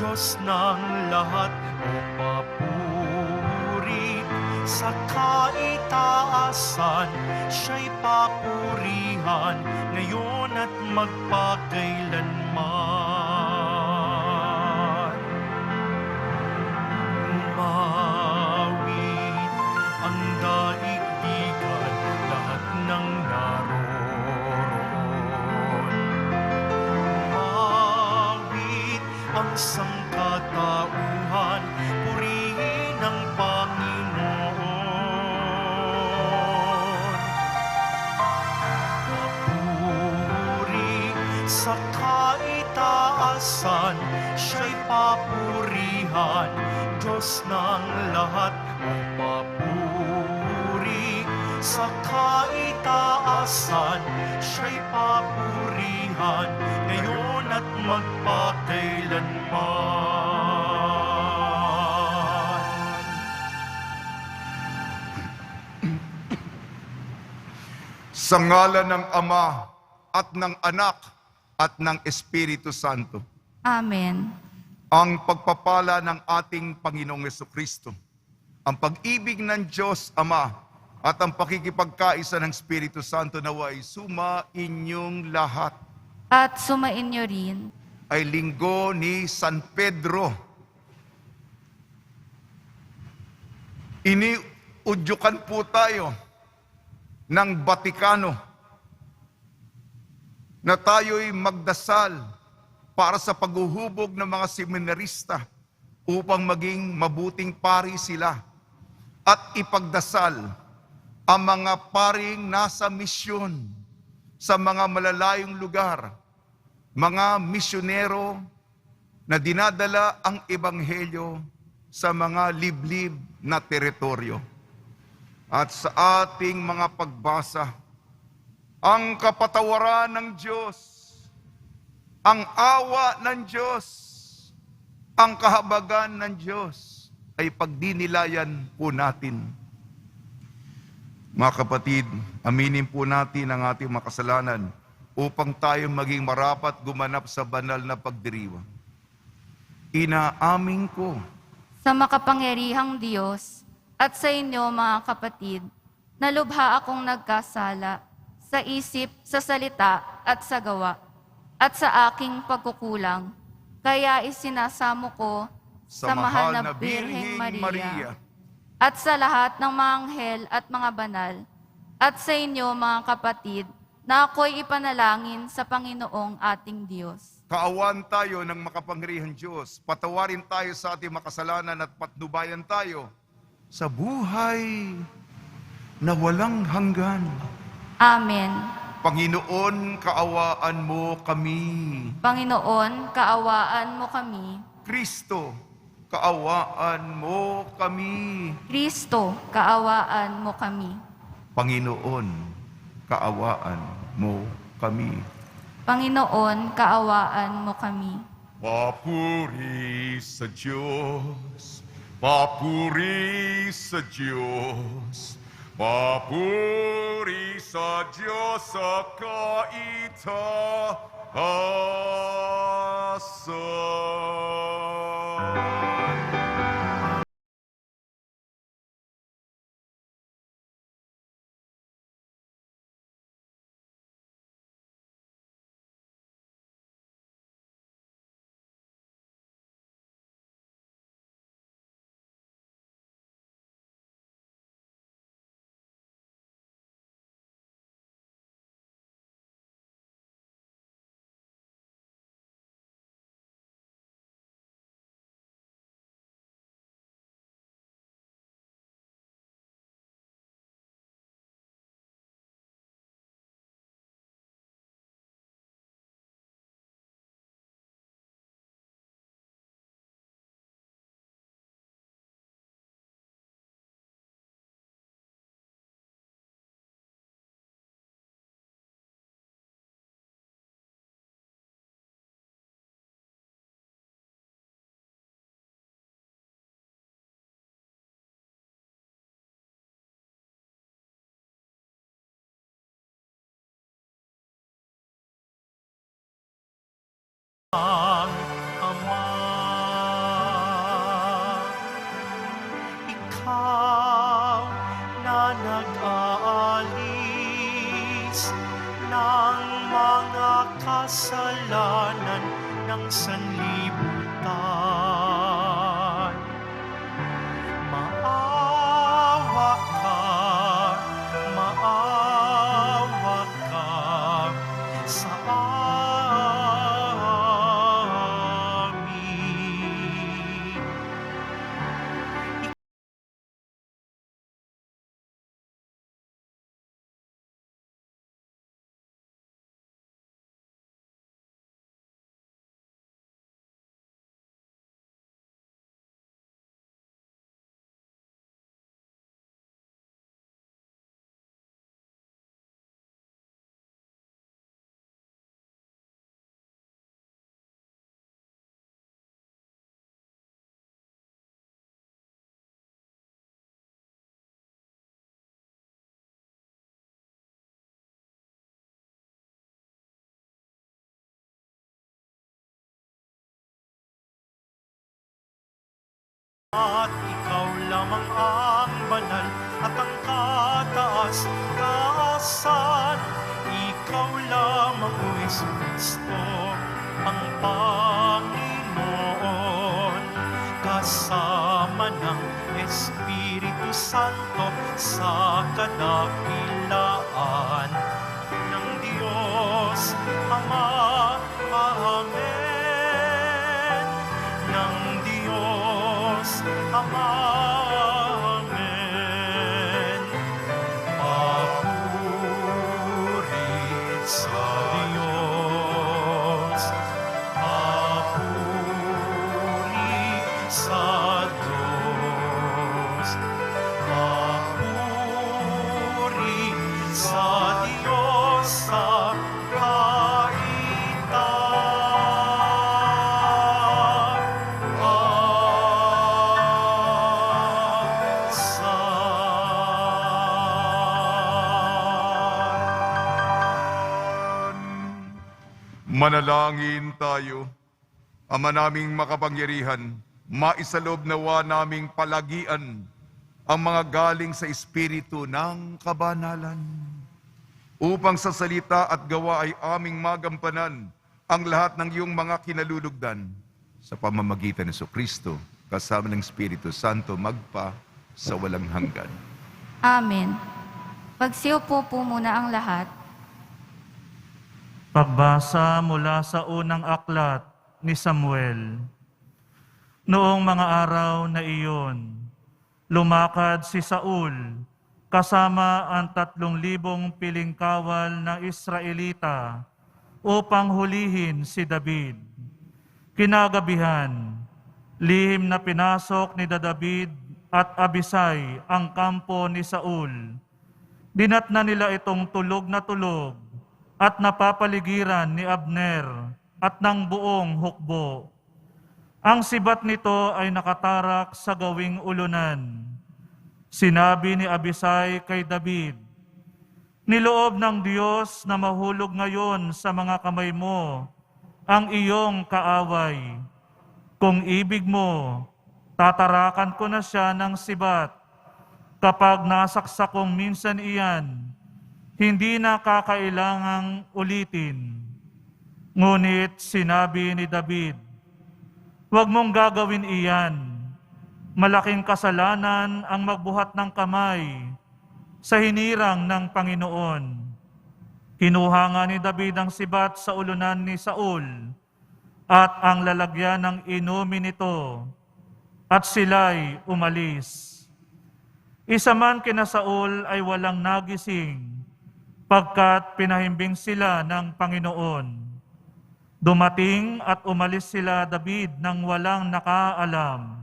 Diyos ng lahat, o papuri sa kaitaasan, siya'y papurihan ngayon at magpakailanman. Umawit ang daigdigan, lahat ng naroroon. Umawit ang sangkatauhan, purihin ang Panginoon. Papuri sa kaitaasan, siya'y papurihan, Diyos ng lahat, o papuri sa kaitaasan, siya'y papurihan ngayon at magpakailanman. Sa ngalan ng Ama at ng Anak at ng Espiritu Santo. Amen. Ang pagpapala ng ating Panginoong Jesucristo, ang pag-ibig ng Diyos Ama at ang pakikipagkaisa ng Espiritu Santo naway sumainyong lahat. At sumainyo rin. Ay linggo ni San Pedro. Iniudyukan po tayo ng Batikano na tayo'y magdasal para sa paghuhubog ng mga seminarista upang maging mabuting pari sila at ipagdasal ang mga paring nasa misyon sa mga malalayong lugar, mga misyonero na dinadala ang ebanghelyo sa mga liblib na teritoryo. At sa ating mga pagbasa, ang kapatawaran ng Diyos, ang awa ng Diyos, ang kahabagan ng Diyos ay pagdinilayan po natin. Mga kapatid, aminin po natin ang ating makasalanan upang tayo maging marapat gumanap sa banal na pagdiriwang. Inaamin ko Sa makapangyarihang Diyos at sa inyo mga kapatid, na lubha akong nagkasala sa isip, sa salita at sa gawa, at sa aking pagkukulang. Kaya isinasamo ko sa mahal na Birheng Maria, at sa lahat ng mga anghel at mga banal, at sa inyo mga kapatid, na ako'y ipanalangin sa Panginoong ating Diyos. Kaawan tayo ng makapangyarihang Diyos, patawarin tayo sa ating makasalanan at patnubayan tayo sa buhay na walang hanggan. Amen. Panginoon, kaawaan mo kami. Panginoon, kaawaan mo kami. Kristo, kaawaan mo kami. Kristo, kaawaan mo kami. Panginoon, kaawaan mo kami. Panginoon, kaawaan mo kami. Papuri sa Diyos, papuri sa Diyos, papuri sa Diyos sa kaitaasan. mag-aalis ng mga kasalanan ng sanlibutan. Maawa ka sa amin. At ikaw lamang ang banal at ang kataas-taasan. Ikaw lamang, O Jesucristo, ang Panginoon. Kasama ng Espiritu Santo sa kadakilaan ng Diyos Ama. Amen. Ng Diyos Ama. Amen. Papuri sa Diyos. Papuri sa Diyos. Papuri sa Diyos sa Manalangin tayo. Ama naming makapangyarihan, maisaloob nawa naming palagian ang mga galing sa Espiritu ng kabanalan, upang sa salita at gawa ay aming magampanan ang lahat ng iyong mga kinalulugdan sa pamamagitan ni Jesucristo, kasama ng Espiritu Santo, magpa sa walang hanggan. Amen. Pagsiupo po muna ang lahat. Pagbasa mula sa unang aklat ni Samuel. Noong mga araw na iyon, lumakad si Saul kasama ang 3,000 piling kawal ng Israelita upang hulihin si David. Kinagabihan, lihim na pinasok ni David at Abisai ang kampo ni Saul. Dinatna nila itong tulog na tulog at napapaligiran ni Abner at ng buong hukbo. Ang sibat nito ay nakatarak sa gawing ulunan. Sinabi ni Abisai kay David, "Niloob ng Diyos na mahulog ngayon sa mga kamay mo ang iyong kaaway. Kung ibig mo, tatarakan ko na siya ng sibat. Kapag nasaksak kong minsan iyan, hindi na kakailangang ulitin." Ngunit sinabi ni David, "Huwag mong gagawin iyan. Malaking kasalanan ang magbuhat ng kamay sa hinirang ng Panginoon." Kinuha nga ni David ang sibat sa ulunan ni Saul at ang lalagyan ng inumin nito, at sila'y umalis. Isa man kina Saul ay walang nagising, pagkat pinahimbing sila ng Panginoon. Dumating at umalis sila David nang walang nakaalam.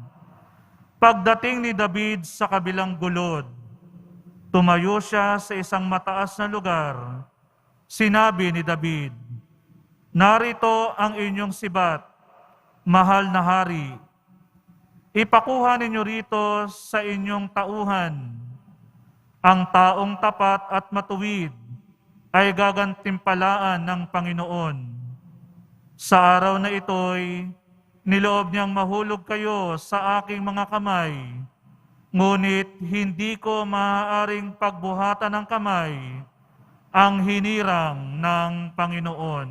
Pagdating ni David sa kabilang gulod, tumayo siya sa isang mataas na lugar. Sinabi ni David, "Narito ang inyong sibat, mahal na hari. Ipakuha ninyo rito sa inyong tauhan. Ang taong tapat at matuwid ay gagantimpalaan ng Panginoon. Sa araw na ito'y niloob niyang mahulog kayo sa aking mga kamay, ngunit hindi ko maaaring pagbuhatan ng kamay ang hinirang ng Panginoon.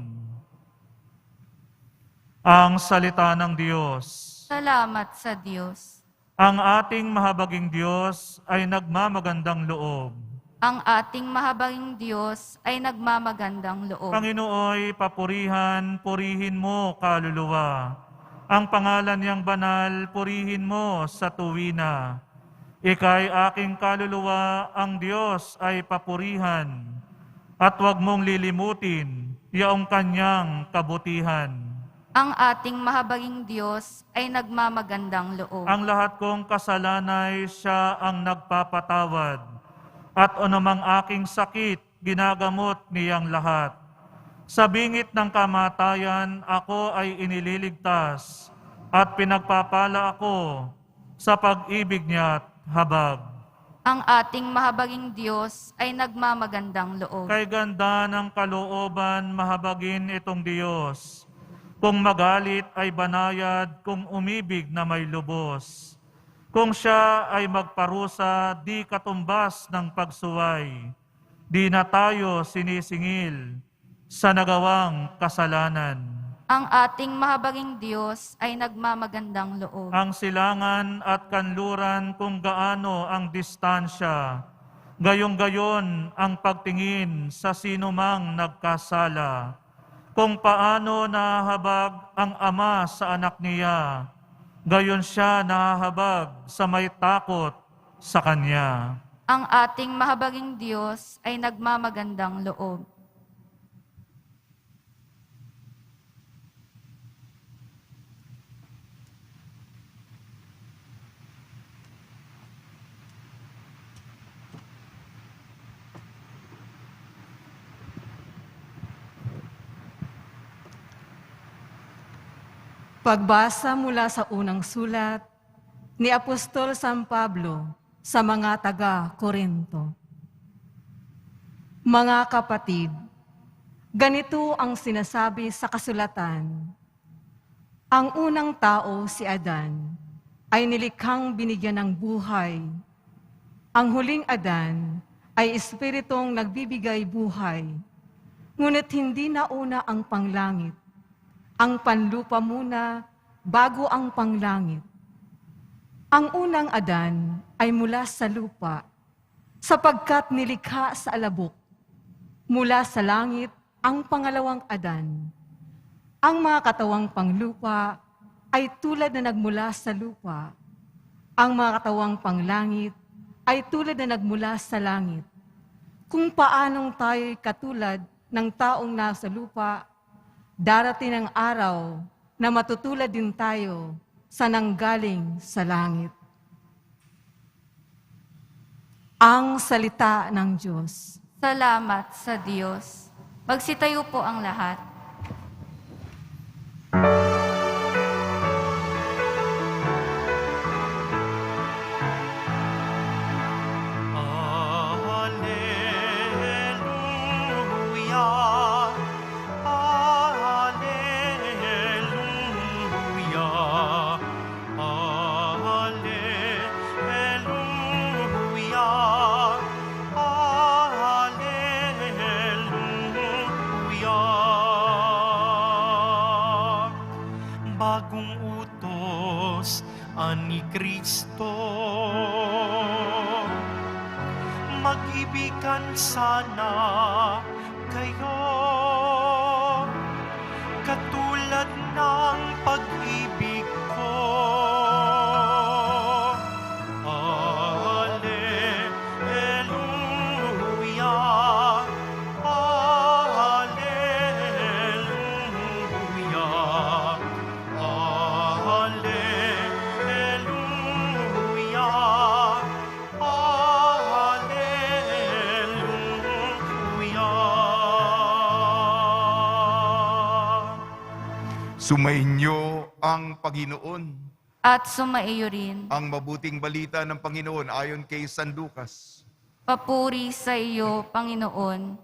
Ang salita ng Diyos. Salamat sa Diyos. Ang ating mahabaging Diyos ay nagmamagandang loob. Ang ating mahabaging Diyos ay nagmamagandang loob. Panginooy, papurihan, purihin mo, kaluluwa. Ang pangalan niyang banal, purihin mo sa tuwina. Ika'y aking kaluluwa, ang Diyos ay papurihan. At huwag mong lilimutin, yaong kanyang kabutihan. Ang ating mahabaging Diyos ay nagmamagandang loob. Ang lahat kong kasalanay, siya ang nagpapatawad. At anumang aking sakit, ginagamot niyang lahat. Sa bingit ng kamatayan, ako ay inililigtas. At pinagpapala ako sa pag-ibig niya't habag. Ang ating mahabaging Diyos ay nagmamagandang loob. Kay ganda ng kalooban, mahabagin itong Diyos. Kung magalit ay banayad, kung umibig na may lubos. Kung siya ay magparusa, di katumbas ng pagsuway. Di na tayo sinisingil sa nagawang kasalanan. Ang ating mahabaging Diyos ay nagmamagandang loob. Ang silangan at kanluran kung gaano ang distansya. Gayong-gayon ang pagtingin sa sinumang nagkasala. Kung paano nahahabag ang ama sa anak niya, gayon siya nahahabag sa may takot sa kanya. Ang ating mahabaging Diyos ay nagmamagandang loob. Pagbasa mula sa unang sulat ni Apostol San Pablo sa mga taga-Korinto. Mga kapatid, ganito ang sinasabi sa kasulatan. Ang unang tao, si Adan, ay nilikhang binigyan ng buhay. Ang huling Adan ay espiritong nagbibigay buhay, ngunit hindi nauna ang panglangit. Ang panlupa muna bago ang panglangit. Ang unang Adan ay mula sa lupa, sapagkat nilikha sa alabok. Mula sa langit ang pangalawang Adan. Ang mga katawang panglupa ay tulad na nagmula sa lupa. Ang mga katawang panglangit ay tulad na nagmula sa langit. Kung paanong tayo'y katulad ng taong nasa lupa, darating ang araw na matutulad din tayo sa nanggaling sa langit. Ang salita ng Diyos. Salamat sa Diyos. Magsitayo po ang lahat. Alleluia. Bagong utos ani Kristo, mag-ibigan sana kayo, katulad ng pag-ibig ko. Alleluia, alleluia, alleluia, alleluia. Sumainyo ang Panginoon. At sumaiyo rin. Ang mabuting balita ng Panginoon ayon kay San Lucas. Papuri sa iyo, Panginoon.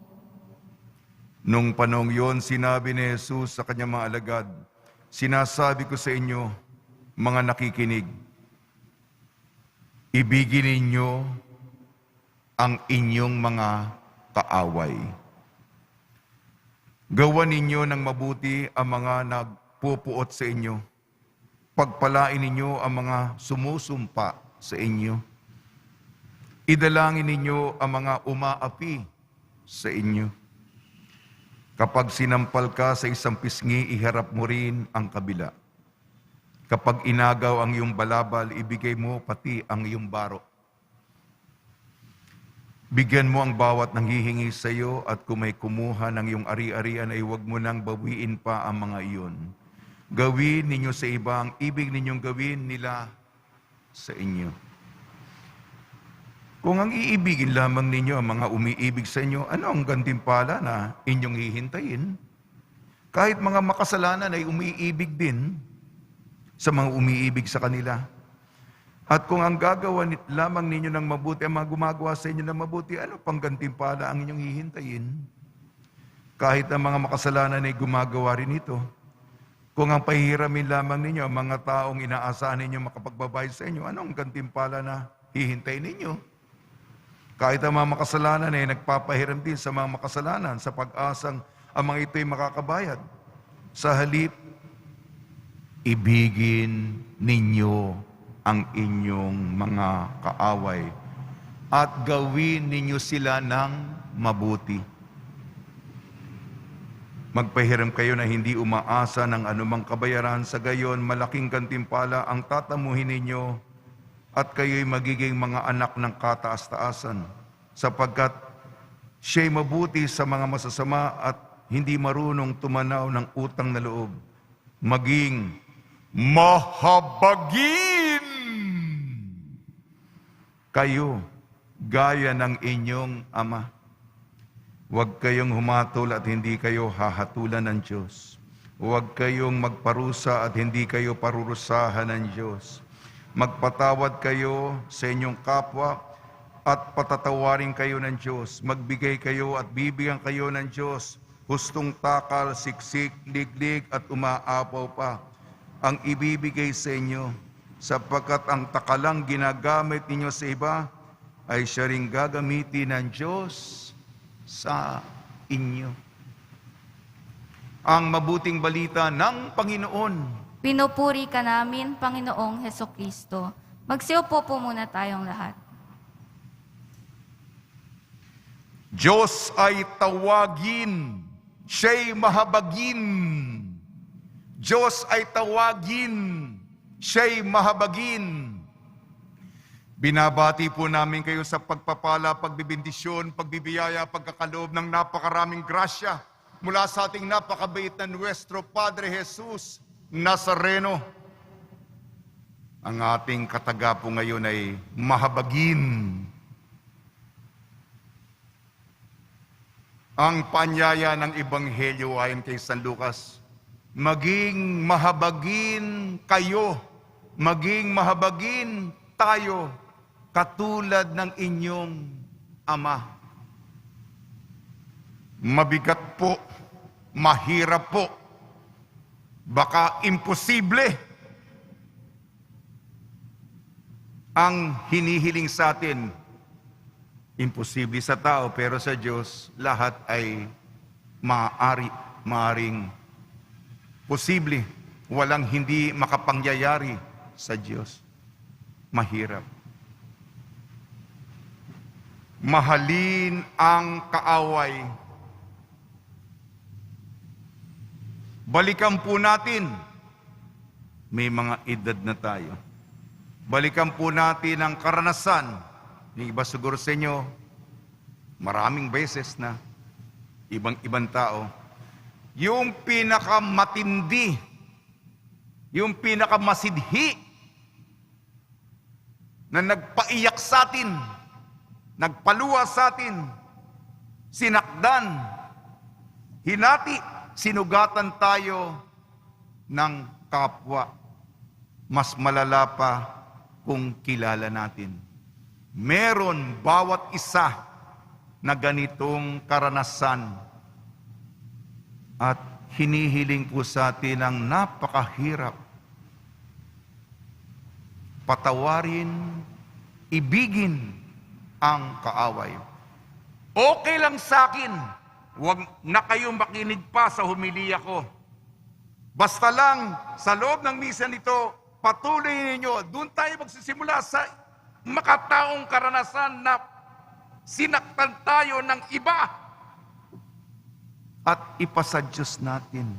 Nung panahong yon, sinabi ni Jesus sa kanyang mga alagad, "Sinasabi ko sa inyo, mga nakikinig, Ibigin ninyo ang inyong mga kaaway. Gawan ninyo ng mabuti ang mga nagpupuot sa inyo. Pagpalain ninyo ang mga sumusumpa sa inyo. Idalangin ninyo ang mga umaapi sa inyo. Kapag sinampal ka sa isang pisngi, iharap mo rin ang kabila. Kapag inagaw ang iyong balabal, ibigay mo pati ang iyong baro. Bigyan mo ang bawat nanghihingi sa iyo at kung may kumuha ng iyong ari-arian ay huwag mo nang bawiin pa ang mga iyon. Gawin ninyo sa iba ang ibig ninyong gawin nila sa inyo. Kung ang iibigin lamang ninyo ang mga umiibig sa inyo, ano ang gantimpala na inyong hihintayin? Kahit mga makasalanan ay umiibig din sa mga umiibig sa kanila. At kung ang gagawa lamang ninyo ng mabuti, ang mga gumagawa sa inyo ng mabuti, ano pang gantimpala ang inyong hihintayin? Kahit ang mga makasalanan ay gumagawa rin ito. Kung ang pahihiramin lamang ninyo, ang mga taong inaasahan ninyo makapagbabayad sa inyo, ano ang gantimpala na hihintayin ninyo? Kahit ang mga makasalanan ay nagpapahiram din sa mga makasalanan sa pag-asang ang mga ito'y makakabayad. Sa halip, ibigin ninyo ang inyong mga kaaway at gawin ninyo sila ng mabuti. Magpahiram kayo na hindi umaasa ng anumang kabayaran, sa gayon malaking gantimpala ang tatamuhin ninyo at kayo'y magiging mga anak ng kataas-taasan, sapagkat siya'y mabuti sa mga masasama at hindi marunong tumanaw ng utang na loob. Maging mahabagin kayo gaya ng inyong ama. Huwag kayong humatol at hindi kayo hahatulan ng Diyos. Huwag kayong magparusa at hindi kayo parurusahan ng Diyos. Magpatawad kayo sa inyong kapwa at patatawarin kayo ng Diyos. Magbigay kayo at bibigyan kayo ng Diyos. Hustong takal, siksik, liglig at umaapaw pa ang ibibigay sa inyo, sapagkat ang takalang ginagamit ninyo sa iba ay siya ring gagamitin ng Diyos sa inyo. Ang mabuting balita ng Panginoon. Pinupuri ka namin, Panginoong Hesukristo. Magsiupo po muna tayong lahat. Diyos ay tawagin, siya'y mahabagin. Diyos ay tawagin, siya'y mahabagin. Binabati po namin kayo sa pagpapala, pagbibindisyon, pagbibiyaya, pagkakaloob ng napakaraming grasya mula sa ating napakabait na Nuestro Padre Jesus Nazareno. Ang ating kataga po ngayon ay mahabagin. Ang panyaya ng Ebanghelyo ayon kay San Lucas, maging mahabagin kayo, maging mahabagin tayo, katulad ng inyong Ama. Mabigat po, mahirap po, baka imposible ang hinihiling sa atin. Imposible sa tao, pero sa Diyos, lahat ay maaring posible. Walang hindi makapangyayari sa Diyos. Mahirap. Mahalin ang kaaway. Balikan po natin. May mga edad na tayo. Balikan po natin ang karanasan. Yung iba siguro sa inyo, maraming beses na, ibang tao. Yung pinakamatindi, yung pinakamasidhi, na nagpaiyak sa atin, nagpaluwa sa atin, sinakdan, hinati, sinugatan tayo ng kapwa. Mas malala pa kung kilala natin. Meron bawat isa na ganitong karanasan at hinihiling po sa atin ang napakahirap patawarin ibigin ang kaaway. Okay lang sa akin, huwag na kayong makinig pa sa humiliya ko. Basta lang, sa loob ng misa nito, patuloy ninyo, doon tayo magsisimula sa makataong karanasan na sinaktan tayo ng iba. At ipasa Diyos natin.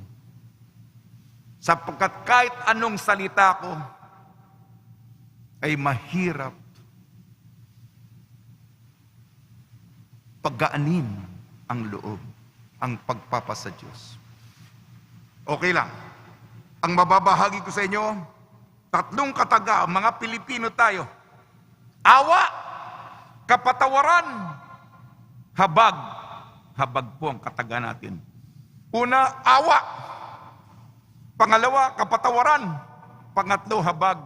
Sapagkat kahit anong salita ko, ay mahirap paggaanin ang loob, ang pagpapasa Diyos. Okay lang. Ang mababahagi ko sa inyo, 3 kataga, mga Pilipino tayo. Awa, kapatawaran, habag. Habag po ang kataga natin. Una, awa. Pangalawa, kapatawaran. Pangatlo, habag.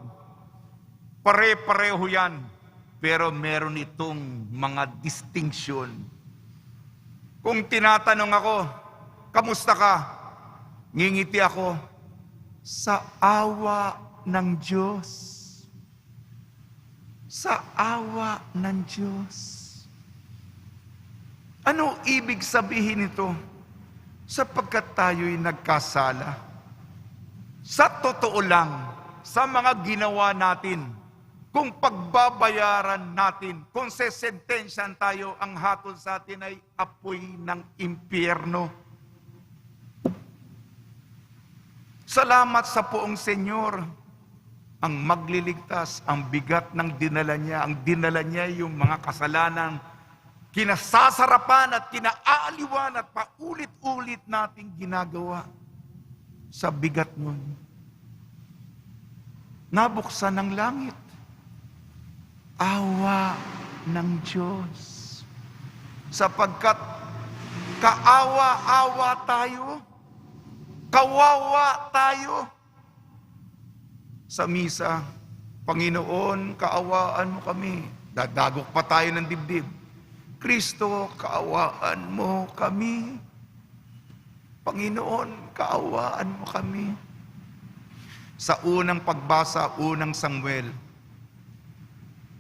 Pare-pareho yan. Pero meron itong mga distinction. Kung tinatanong ako, kamusta ka? Ngingiti ako, sa awa ng Diyos. Sa awa ng Diyos. Ano ibig sabihin nito? Sapagkat tayo'y nagkasala. Sa totoo lang, sa mga ginawa natin, kung pagbabayaran natin, kung sesentensyan tayo, ang hatol sa atin ay apoy ng impyerno. Salamat sa poong Senyor, ang magliligtas, ang bigat ng dinala niya. Ang dinala niya yung mga kasalanan, kinasasarapan at kinaaaliwan at paulit-ulit nating ginagawa sa bigat nun. Nabuksan ng langit. Awa ng Diyos. Sapagkat kaawa-awa tayo, kawawa tayo. Sa misa, Panginoon, kaawaan mo kami. Dadagok pa tayo ng dibdib. Kristo, kaawaan mo kami. Panginoon, kaawaan mo kami. Sa unang pagbasa, unang Samuel,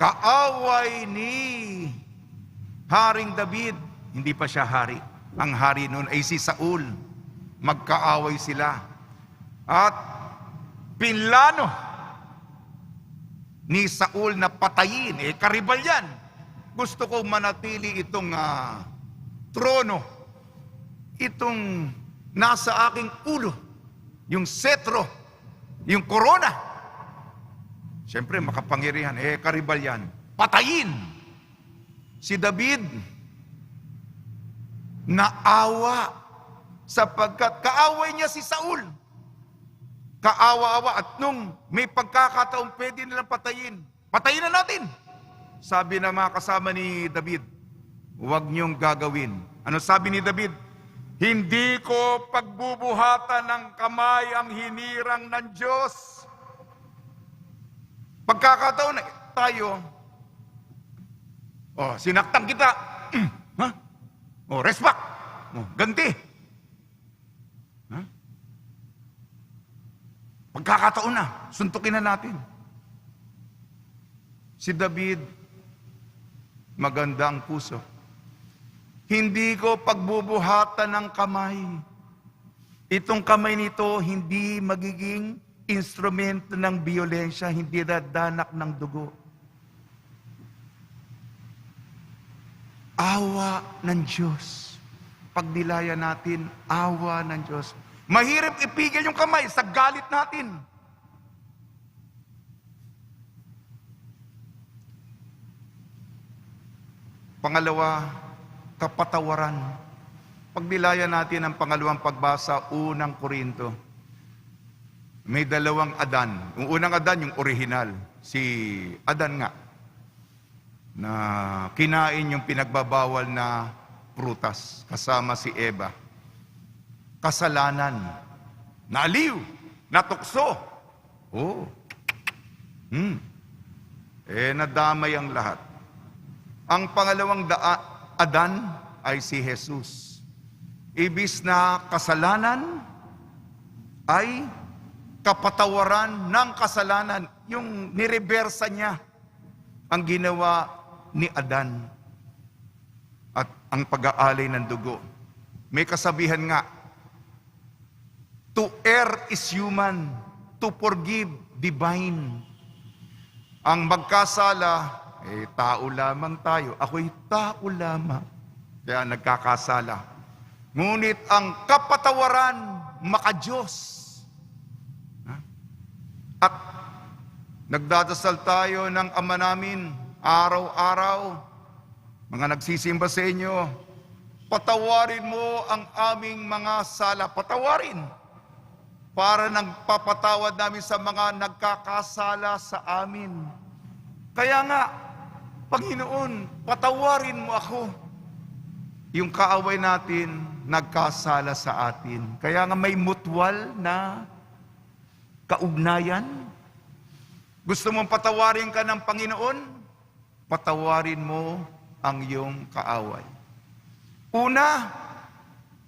kaaway ni Haring David, hindi pa siya hari. Ang hari noon ay si Saul. Magkaaway sila. At pinlano ni Saul na patayin, karibal yan. Gusto ko manatili itong trono, itong nasa aking ulo, yung setro, yung korona. Siyempre, makapangyarihan, karibal yan. Patayin! Si David, naawa, sapagkat kaaway niya si Saul. Kaawa-awa, at nung may pagkakataon, pwede nilang patayin. Patayin na natin! Sabi na mga kasama ni David, huwag niyong gagawin. Ano sabi ni David? Hindi ko pagbubuhatan ng kamay ang hinirang ng Diyos. Pagkakataon na tayo, sinaktan kita, respect, ganti. Pagkakataon na, suntukin na natin. Si David, maganda ang puso. Hindi ko pagbubuhatan ng kamay. Itong kamay nito, hindi magiging instrumento ng biyolensya, hindi dadanak ng dugo. Awa ng Diyos. Pag nilaya natin, awa ng Diyos. Mahirap ipigil yung kamay sa galit natin. Pangalawa, kapatawaran. Pag nilaya natin ang pangalawang pagbasa, unang Korinto, may 2 Adan. Yung unang Adan, yung original. Si Adan nga. Na kinain yung pinagbabawal na prutas. Kasama si Eva. Kasalanan. Naaliw. Natukso. Nadamay ang lahat. Ang pangalawang Adan ay si Jesus. Ibis na kasalanan ay kapatawaran ng kasalanan, yung nireversa niya. ang ginawa ni Adan at ang pag-aalay ng dugo. May kasabihan nga, to err is human, to forgive divine. Ang magkasala, tao lamang tayo. Ako'y tao lamang. Kaya nagkakasala. Ngunit ang kapatawaran, maka-Diyos. At nagdadasal tayo ng Ama namin, araw-araw. Mga nagsisimba sa inyo, patawarin mo ang aming mga sala. Patawarin. Para nagpapatawad namin sa mga nagkakasala sa amin. Kaya nga, Panginoon, patawarin mo ako. Yung kaaway natin, nagkasala sa atin. Kaya nga may mutual na kaugnayan. Gusto mong patawarin ka ng Panginoon? Patawarin mo ang iyong kaaway. Una,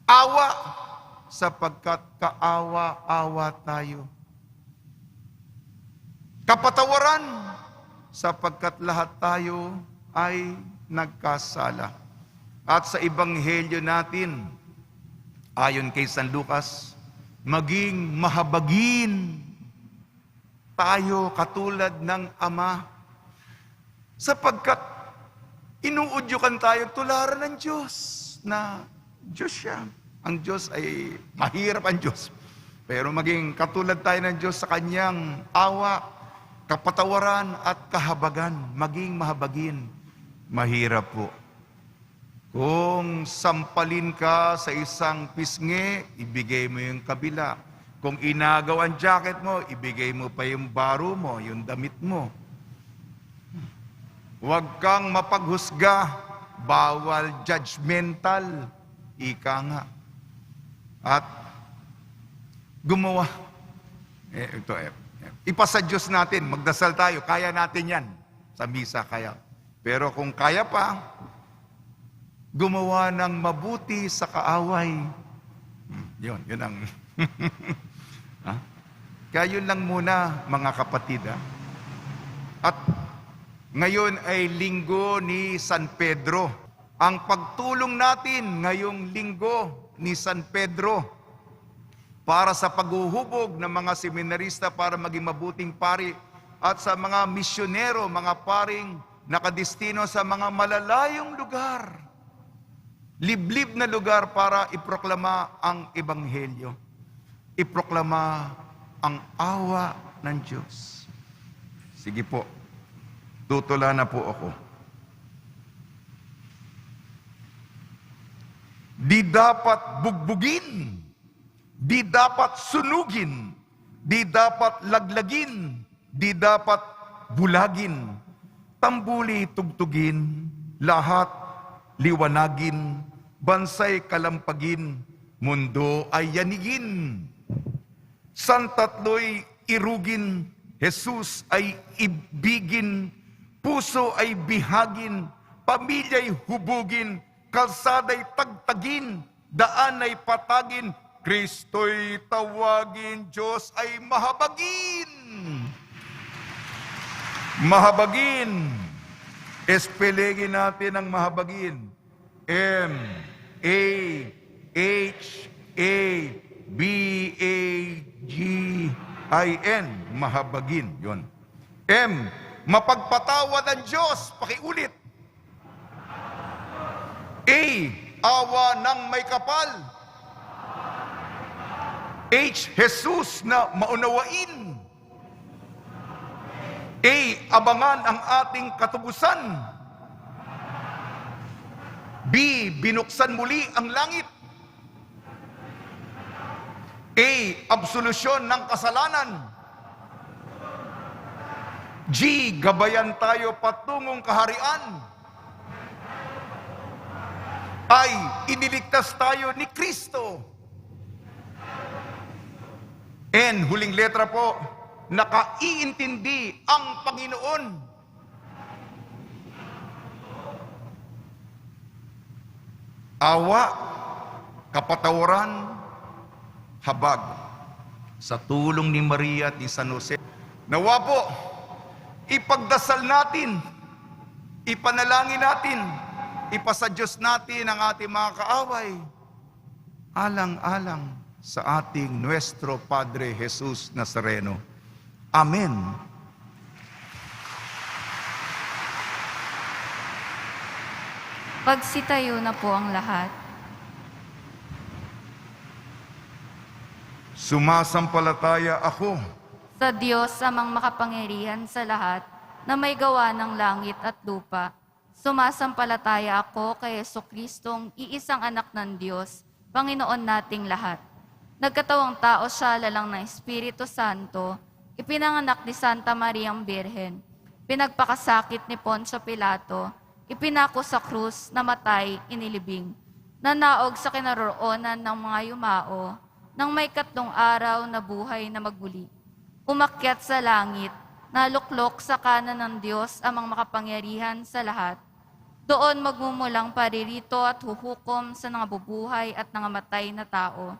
awa, sapagkat kaawa-awa tayo. Kapatawaran, sapagkat lahat tayo ay nagkasala. At sa Ebanghelyo natin, ayon kay San Lucas, maging mahabagin tayo katulad ng Ama, sapagkat inuudyukan tayo tularan ng Diyos na Diyos siya. Ang Diyos ay mahirap ang Diyos. Pero maging katulad tayo ng Diyos sa kanyang awa, kapatawaran at kahabagan, maging mahabagin. Mahirap po. Kung sampalin ka sa isang pisngi, ibigay mo yung kabila. Kung inagaw ang jacket mo, ibigay mo pa yung baro mo, yung damit mo. Huwag kang mapaghusga, bawal judgmental, ika nga. At gumawa. Ipasa Diyos natin, magdasal tayo, kaya natin yan. Sa misa kaya. Pero kung kaya pa, gumawa ng mabuti sa kaaway. Yun ang... Kaya yun lang muna, mga kapatid. At ngayon ay linggo ni San Pedro. Ang pagtulong natin ngayong linggo ni San Pedro para sa paghuhubog ng mga seminarista para maging mabuting pari at sa mga misyonero, mga paring nakadestino sa mga malalayong lugar, liblib na lugar para iproklama ang Ebanghelyo, iproklama ang awa ng Diyos. Sige po, tutula na po ako. Di dapat bugbugin, di dapat sunugin, di dapat laglagin, di dapat bulagin, tambuli tugtugin, lahat liwanagin, bansay kalampagin, mundo ay yanigin. Santatlo'y irugin, Jesus ay ibigin, puso ay bihagin, pamilya'y hubugin, kalsada'y tagtagin, daan ay patagin, Kristo'y tawagin, Diyos ay mahabagin. Mahabagin. Espelengin natin ang mahabagin. M-A-H-A-B-A-G-I-N. Mahabagin. Yun. M. Mapagpatawad ang Diyos. Pakiulit. A. Awa ng may kapal. H. Jesus na maunawain. A. Abangan ang ating katubusan. B. Binuksan muli ang langit. A. Absolusyon ng kasalanan. G. Gabayan tayo patungong kaharian. I. Iniligtas tayo ni Kristo. N. Huling letra po, nakaiintindi ang Panginoon. Awa, kapatawaran, habag. Sa tulong ni Maria at ni San Jose. Nawa po, ipagdasal natin Ipanalangin natin, ipasa Diyos natin ang ating mga kaaway, alang-alang sa ating Nuestro Padre Jesus Nazareno. Amen. Pagsitayo na po ang lahat. Sumasampalataya ako Sa Diyos amang makapangyarihan sa lahat, na may gawa ng langit at lupa. Sumasampalataya ako kay Jesucristong iisang anak ng Diyos, Panginoon nating lahat. Nagkatawang tao siya lalang ng Espiritu Santo, ipinanganak ni Santa Mariang Birhen, pinagpakasakit ni Poncio Pilato, ipinako sa krus, namatay, inilibing, nanaog sa kinaroroonan ng mga yumao, nang may 3 araw na buhay na magbuli. Umakyat sa langit, naluklok sa kanan ng Diyos amang makapangyarihan sa lahat. Doon magmumulang paririto at huhukom sa nangabubuhay at nangamatay na tao.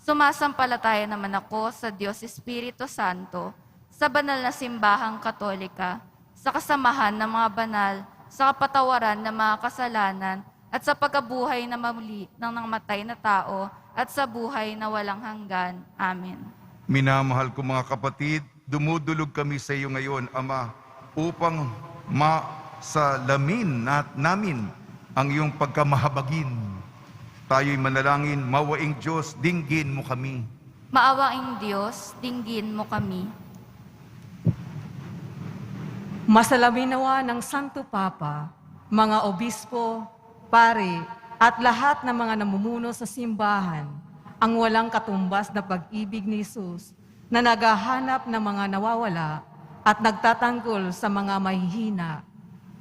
Sumasampalataya naman ako sa Diyos Espiritu Santo, sa banal na simbahang katolika, sa kasamahan ng mga banal, sa kapatawaran ng mga kasalanan, at sa pagkabuhay na mamuli ng nangamatay na tao, at sa buhay na walang hanggan. Amen. Minamahal ko mga kapatid, dumudulog kami sa iyo ngayon, Ama, upang masalamin namin ang iyong pagkamahabagin. Tayo'y manalangin, mawaing Diyos, dinggin mo kami. Maawaing Diyos, dinggin mo kami. Masalamin nawa ng Santo Papa, mga obispo, pare, at lahat ng mga namumuno sa simbahan, ang walang katumbas na pag-ibig ni Jesus na naghahanap ng mga nawawala at nagtatanggol sa mga mahihina.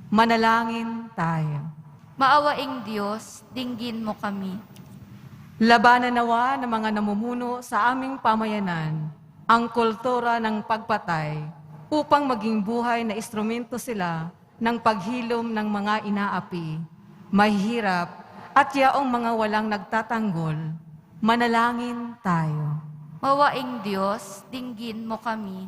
Manalangin tayo. Maawaing Diyos, dinggin mo kami. Labanan nawa ng mga namumuno sa aming pamayanan ang kultura ng pagpatay upang maging buhay na instrumento sila ng paghilom ng mga inaapi, mahihirap, at yaong mga walang nagtatanggol. Manalangin tayo. Maawaing Diyos, dinggin mo kami.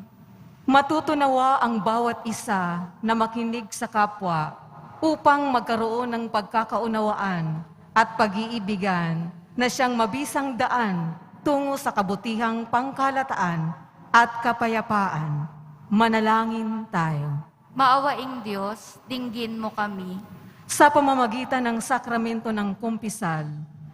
Matutunawa ang bawat isa na makinig sa kapwa upang magkaroon ng pagkakaunawaan at pag-iibigan na siyang mabisang daan tungo sa kabutihang pangkalataan at kapayapaan. Manalangin tayo. Maawaing Diyos, dinggin mo kami. Sa pamamagitan ng sakramento ng kumpisal,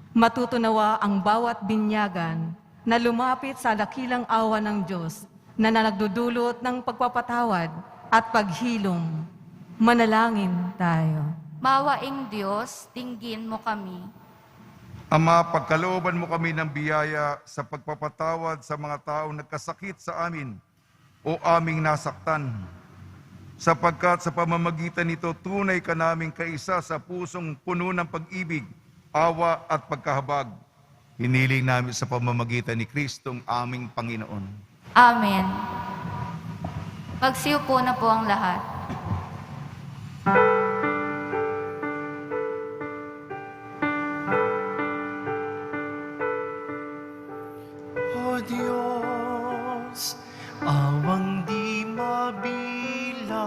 matutunawa ang bawat binyagan na lumapit sa dakilang awa ng Diyos na nagdudulot ng pagpapatawad at paghilom. Manalangin tayo. Maawaing Diyos, dinggin mo kami. Ama, pagkalooban mo kami ng biyaya sa pagpapatawad sa mga taong nagkasakit sa amin o aming nasaktan. Sapagkat sa pamamagitan nito, tunay ka naming kaisa sa pusong puno ng pag-ibig, awa at pagkahabag. Hiniling namin sa pamamagitan ni Kristong aming Panginoon. Amen. Magsiupo na po ang lahat. O Diyos, awang di mabilang,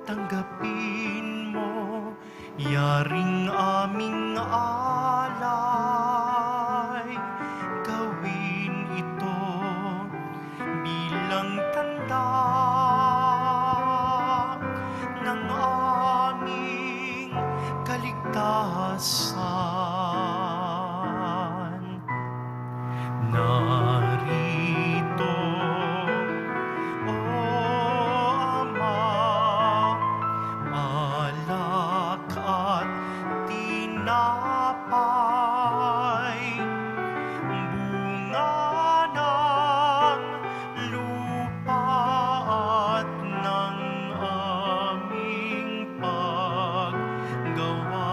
tanggapin mo yaring aming alay. Gawin ito bilang tanda ng aming kaligtasan. Narito, O Ama, alak at tinapay, bunga ng lupa at ng aming paggawa.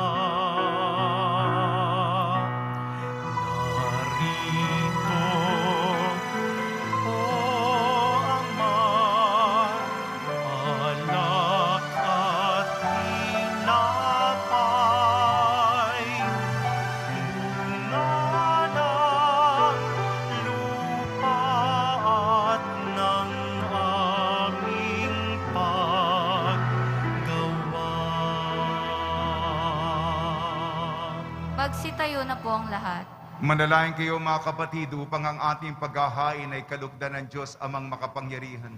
Magsitayo na po ang lahat. Manalangin kayo mga kapatid upang ang ating paghahain ay kalugdan ng Diyos amang makapangyarihan.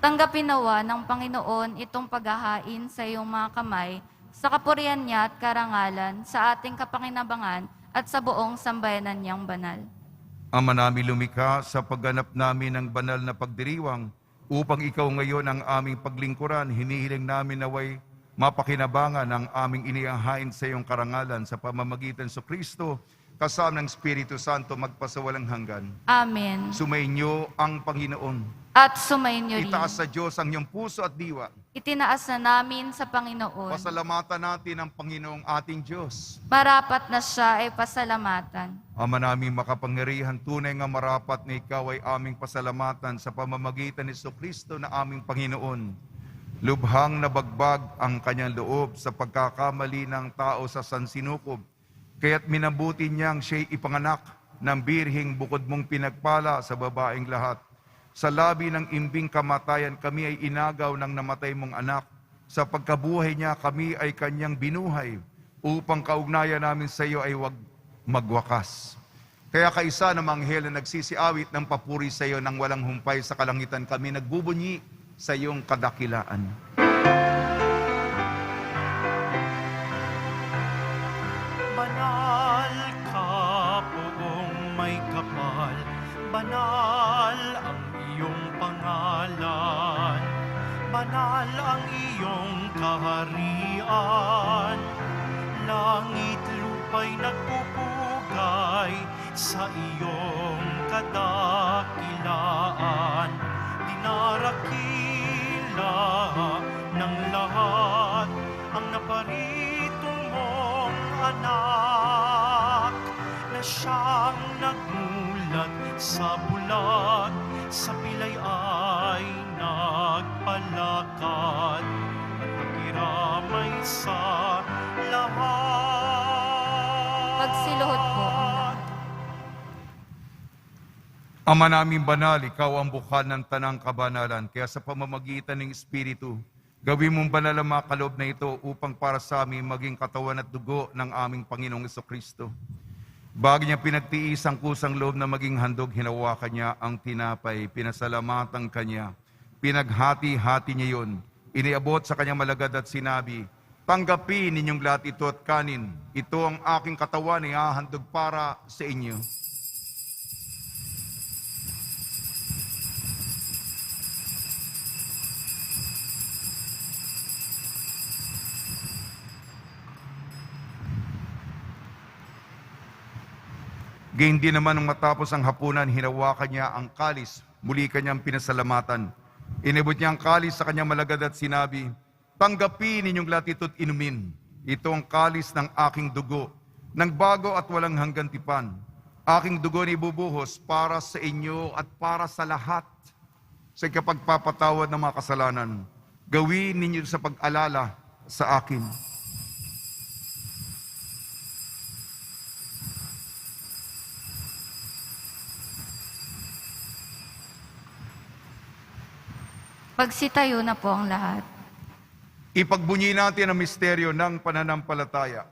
Tanggapin nawa ng Panginoon itong paghahain sa iyong mga kamay, sa kapurihan niya at karangalan, sa ating kapakinabangan at sa buong sambayanan niyang banal. Ama namin lumikha, sa pagganap namin ng banal na pagdiriwang, upang ikaw ngayon ang aming paglingkuran, hinihiling namin naway mapakinabangan ang aming inihahain sa iyong karangalan sa pamamagitan sa Kristo, kasama ng Espiritu Santo magpasawalang hanggan. Amen. Sumainyo ang Panginoon. At sumainyo rin. Itaas sa Diyos ang iyong puso at diwa. Itinaas na namin sa Panginoon. Pasalamatan natin ang Panginoong ating Diyos. Marapat na siya ay pasalamatan. Ama namin makapangyarihan, tunay nga marapat na ikaw ay aming pasalamatan sa pamamagitan ni Kristo na aming Panginoon. Lubhang nabagbag ang kanyang loob sa pagkakamali ng tao sa sansinukob, kaya't minabuti niyang siya'y ipanganak ng birhing bukod mong pinagpala sa babaeng lahat. Sa labi ng imbing kamatayan kami ay inagaw ng namatay mong anak. Sa pagkabuhay niya kami ay kanyang binuhay, upang kaugnayan namin sa iyo ay wag magwakas. Kaya kaisa ng anghel na nagsisiawit ng papuri sa iyo nang walang humpay sa kalangitan, kami nagbubunyi sa iyong kadakilaan. Banal ka, poong may kapal, banal ang iyong pangalan, banal ang iyong kaharian. Langit lupa'y nagpupugay sa iyong kadakilaan. Dinarakila ng lahat ang naparito mong anak, na siyang nagmulat sa bulag, sa pilay ay nagpalakad, at nakiramay sa lahat. Magsiluhod po ang lahat. Ama namin banal, ikaw ang bukal ng tanang kabanalan, kaya sa pamamagitan ng Espiritu, gawin mong banal ang mga kaloob na ito upang para sa amin maging katawan at dugo ng aming Panginoong Kristo. Bago niya pinagtiis ang kusang loob na maging handog, hinawakan niya ang tinapay, pinasalamatan kanya, pinaghati-hati niya yun, iniabot sa kanyang malagad at sinabi, tanggapin ninyong lahat ito at kanin, ito ang aking katawan na ihahandog para sa inyo. Gayun din naman nung matapos ang hapunan, hinawakan niya ang kalis, muli kanyang pinasalamatan. Inibot niya ang kalis sa kanyang malagad at sinabi, tanggapin ninyong lahat ito't inumin. Ito ang kalis ng aking dugo, ng bago at walang hanggang tipan. Aking dugo ni ibubuhos para sa inyo at para sa lahat sa kapagpapatawad ng mga kasalanan. Gawin ninyo sa pag-alala sa akin. Magsitayo na po ang lahat. Ipagbunyi natin ang misteryo ng pananampalataya.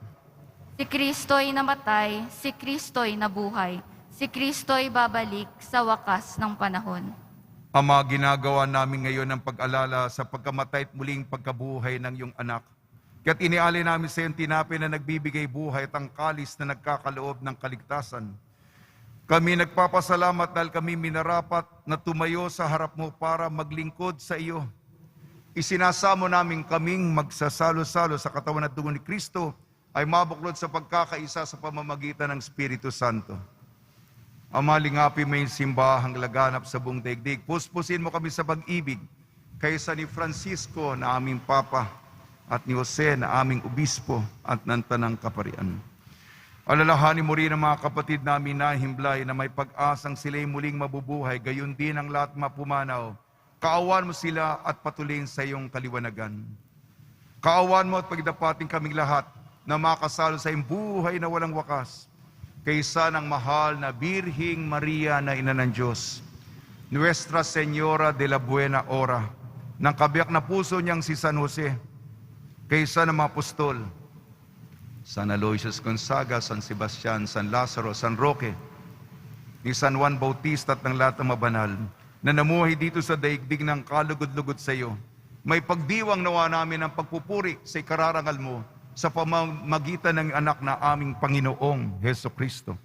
Si Kristo'y namatay, si Kristo'y nabuhay, si Kristo'y babalik sa wakas ng panahon. Ama, ginagawa namin ngayon ang pag-alala sa pagkamatay at muling pagkabuhay ng iyong anak. Kaya't inialay namin sa iyong tinapay na nagbibigay buhay at ang kalis na nagkakaloob ng kaligtasan. Kami nagpapasalamat dahil kami minarapat na tumayo sa harap mo para maglingkod sa iyo. Isinasamo namin kaming magsasalo-salo sa katawan at dugo ni Kristo ay mabuklod sa pagkakaisa sa pamamagitan ng Espiritu Santo. Ama, lingapin mo yung simbahang laganap sa buong daigdig. Puspusin mo kami sa pag-ibig kaysa ni Francisco na aming Papa at ni Jose na aming Obispo at ng Tanang Kaparian. Alalahanin mo rin ang mga kapatid namin na himlay na may pag-asang sila'y muling mabubuhay, gayon din ang lahat mapumanaw. Kaawan mo sila at patuloyin sa iyong kaliwanagan. Kaawan mo at pagdapating kaming lahat na makasalo sa iyong buhay na walang wakas, kaysa ng mahal na Birhing Maria na Ina ng Diyos, Nuestra Señora de la Buena Hora, ng kabiyak na puso niyang si San Jose, kaysa ng mga apostol, San Aloysius Gonzaga, San Sebastian, San Lazaro, San Roque, ni San Juan Bautista at ng lahat ng mabanal na namuhay dito sa daigdig ng kalugod-lugod sa iyo. May pagdiwang nawa namin ang pagpupuri sa ikararangal mo sa pamamagitan ng anak na aming Panginoong Heso Kristo.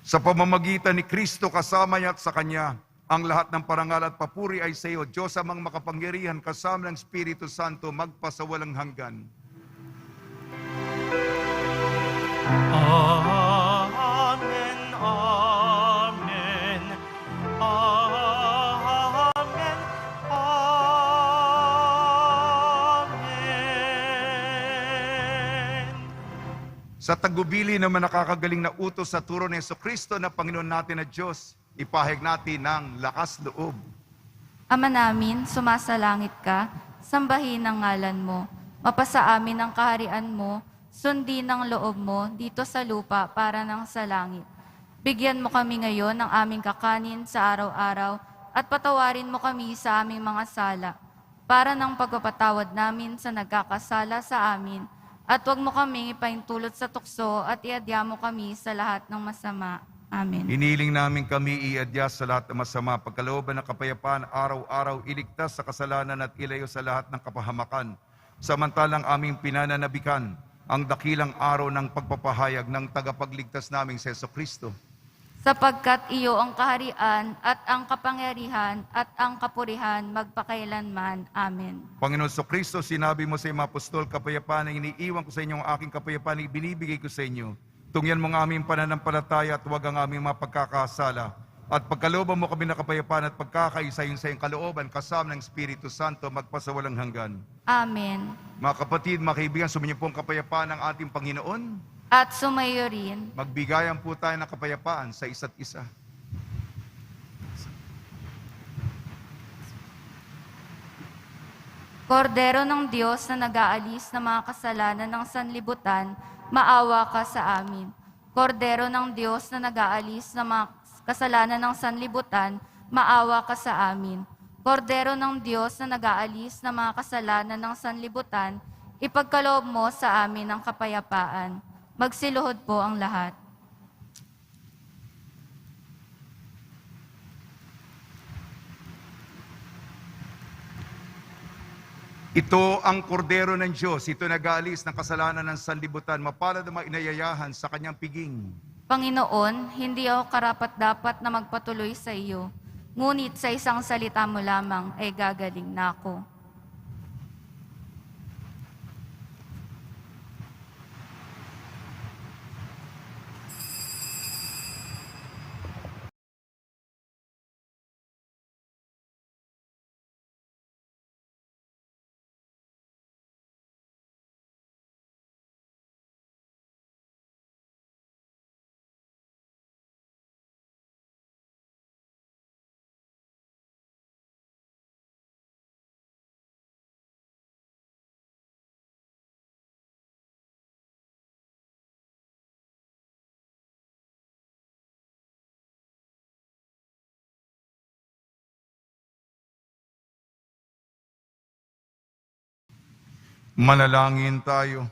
Sa pamamagitan ni Kristo kasama niya at sa Kanya, ang lahat ng parangal at papuri ay sa iyo, Diyos amang makapangyarihan kasama ng Espiritu Santo magpasawalang hanggan. Amen, amen, amen, amen. Sa tagubili naman nakakagaling na utos sa turo ni Jesucristo na Panginoon natin na Diyos, ipahayag natin ng lakas loob. Ama namin, sumasalangit ka, sambahin ang ngalan mo. Mapasa amin ang kaharian mo, sundin ang loob mo dito sa lupa para ng sa langit. Bigyan mo kami ngayon ng aming kakanin sa araw-araw at patawarin mo kami sa aming mga sala para ng pagpapatawad namin sa nagkakasala sa amin at huwag mo kaming ipaintulot sa tukso at iadya mo kami sa lahat ng masama. Amen. Hiniling namin kami iadya sa lahat ng masama, pagkalooban ng kapayapaan, araw-araw iligtas sa kasalanan at ilayo sa lahat ng kapahamakan. Samantalang aming pinananabikan ang dakilang araw ng pagpapahayag ng tagapagligtas naming si Jesucristo. Sapagkat iyo ang kaharian at ang kapangyarihan at ang kapurihan magpakailanman. Amen. Panginoon Jesucristo, sinabi mo sa iyong mga apostol, kapayapaan ang iniiwan ko sa inyo, ang aking kapayapaan ay binibigay ko sa inyo. Tungyan mo ang aming pananampalataya at huwag ang aming mga pagkakasala. At pagkalooban mo kami na kapayapaan at pagkakaisa sa iyong kalooban kasama ng Espiritu Santo magpasawalang hanggan. Amen. Mga kapatid, mga kaibigan, sumainyo po ang kapayapaan ng ating Panginoon. At sumayo rin. Magbigayan po tayo ng kapayapaan sa isa't isa. Kordero ng Diyos na nag-aalis ng mga kasalanan ng sanlibutan, maawa ka sa amin. Kordero ng Diyos na nag-aalis ng mga kasalanan ng sanlibutan, maawa ka sa amin. Kordero ng Diyos na nag-aalis ng mga kasalanan ng sanlibutan, ipagkaloob mo sa amin ang kapayapaan. Magsiluhod po ang lahat. Ito ang kordero ng Diyos, ito nag-aalis ng kasalanan ng sanlibutan, mapalad ang mga inayayahan sa kanyang piging. Panginoon, hindi ako karapat-dapat na magpatuloy sa iyo, ngunit sa isang salita mo lamang ay gagaling na ako. Manalangin tayo.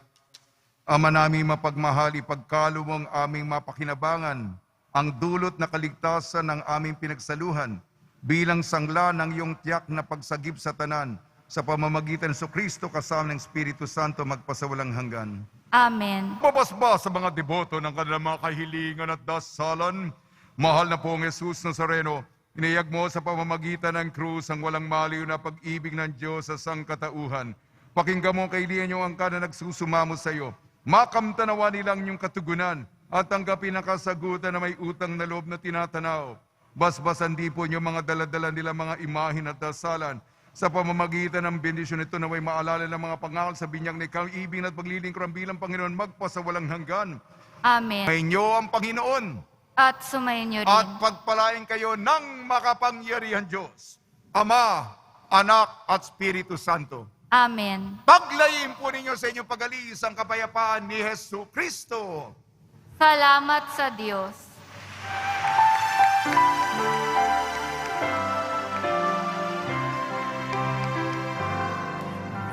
Ama namin mapagmahal, ipagkaloob mo ang aming mapakinabangan, ang dulot na kaligtasan ng aming pinagsaluhan, bilang sangla ng iyong tiyak na pagsagip sa tanan, sa pamamagitan ng Kristo kasama ng Espiritu Santo magpasawalang hanggan. Amen. Mabasbas sa mga deboto ng kanilang mga kahilingan at dasalan, mahal na pong Jesus Nazareno, inayag mo sa pamamagitan ng krus ang walang maliw na pag-ibig ng Diyos sa sangkatauhan. Pakinggan mo ang kailihan niyong angka na nagsusumamo sa iyo. Makamtanawa nilang inyong katugunan at tanggapin ang kasagutan na may utang na loob na tinatanaw. Basbasan di po niyo mga daladala nila mga imahin at dasalan. Sa pamamagitan ng bendisyon ito na may maalala ng mga pangakal sa binyag na ikaw ibig at paglilingkuran bilang Panginoon magpasawalang hanggan. Amen. May inyo ang Panginoon At sumayin niyo rin. at pagpalain kayo ng makapangyarihan Diyos, Ama, Anak at Espiritu Santo. Amen. Paglayin po ninyo sa inyong pag-alis ang kapayapaan ni Jesu Kristo. Salamat sa Diyos.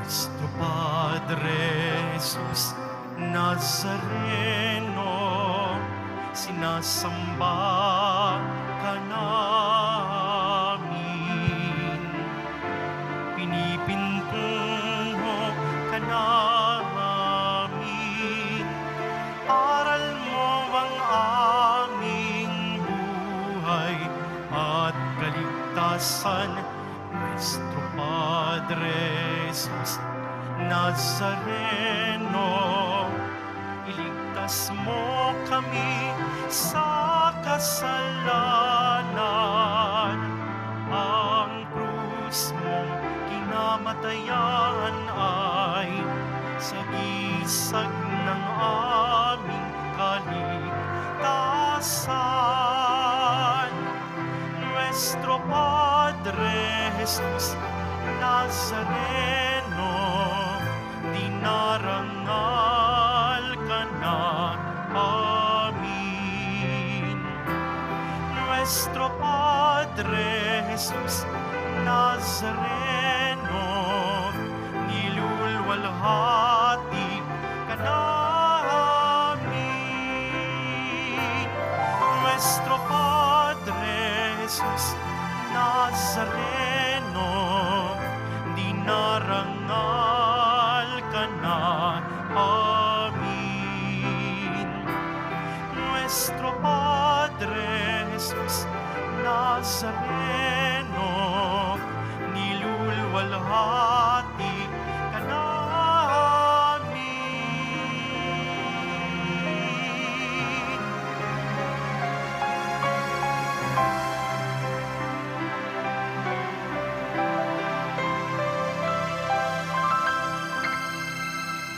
Cristo Padre, Jesus Nazareno, sinasamba ka namin. Pinipintungo ka namin. Aral mo ang aming buhay at kaligtasan. Nuestro Padre Jesus Nazareno, iligtas mo kami sa kasalanan. Ang krus mong kinamatayan ay sagisag ng aming kaligtasan. Nuestro Padre Jesus Nazareno, dinarangal ka na amin. Nuestro Padre Jesus Nazareno, nilulwalhati ka namin. Nuestro Padre Jesus Nazareno, dinarangal ka na amin. Nuestro Padre Jesus Nazareno, nilulwalhati